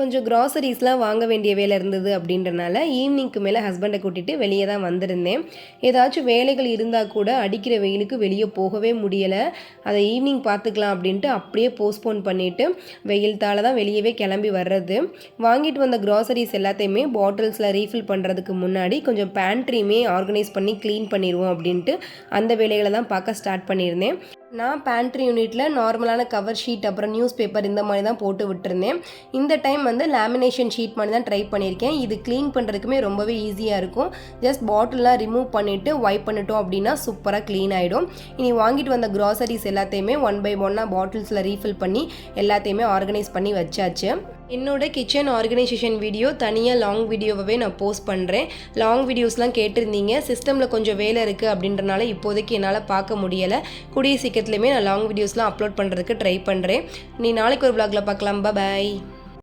கொஞ்சம் க்ராசரிஸ்லாம் வாங்க வேண்டிய வேலை இருந்தது அப்படின்றனால ஈவினிங்க்கு மேலே ஹஸ்பண்டை கூட்டிகிட்டு வெளியே தான் வந்திருந்தேன். ஏதாச்சும் வேலைகள் இருந்தால் கூட அடிக்கிற வெயிலுக்கு வெளியே போகவே முடியலை. அதை ஈவினிங் பார்த்துக்கலாம் அப்படின்ட்டு அப்படியே போஸ்ட்போன் பண்ணிவிட்டு வெயில்தால தான் வெளியவே கிளம்பி வர்றது. வாங்கிட்டு வந்த க்ராசரிஸ் எல்லாத்தையுமே பாட்டில்ஸில் ரீஃபில் பண்ணுறதுக்கு முன்னாடி கொஞ்சம் பேண்ட்ரியுமே ஆர்கனைஸ் பண்ணி க்ளீன் பண்ணிடுவோம் அப்படின்ட்டு அந்த வேலைகளை தான் பார்க்க ஸ்டார்ட் பண்ணியிருந்தேன். நான் பேண்ட்ரி யூனிட்டில் நார்மலான கவர் ஷீட் அப்புறம் நியூஸ் பேப்பர் இந்த மாதிரி தான் போட்டு விட்டுருந்தேன். இந்த டைம் வந்து லேமினேஷன் ஷீட் மாதிரி தான் ட்ரை பண்ணியிருக்கேன். இது க்ளீன் பண்ணுறதுக்குமே ரொம்பவே ஈஸியாக இருக்கும். ஜஸ்ட் பாட்டிலாம் ரிமூவ் பண்ணிவிட்டு வைப் பண்ணிட்டோம் அப்படின்னா சூப்பராக க்ளீன் ஆகிடும். இனி வாங்கிட்டு வந்த க்ராசரிஸ் எல்லாத்தையுமே 1 by 1 பாட்டில்ஸில் ரீஃபில் பண்ணி எல்லாத்தையுமே ஆர்கனைஸ் பண்ணி வச்சாச்சு. என்னோட கிச்சன் ஆர்கனைசேஷன் வீடியோ தனியாக லாங் வீடியோவே நான் போஸ்ட் பண்ணுறேன். லாங் வீடியோஸ்லாம் கேட்டிருந்தீங்க. சிஸ்டமில் கொஞ்சம் வேலை இருக்குது அப்படின்றனால இப்போதைக்கு என்னால் பார்க்க முடியலை. கூடிய சீக்கிரத்துலையுமே நான் லாங் வீடியோஸ்லாம் அப்லோட் பண்ணுறதுக்கு ட்ரை பண்ணுறேன். நீ நாளைக்கு ஒரு vlogல பார்க்கலாம். பாய்.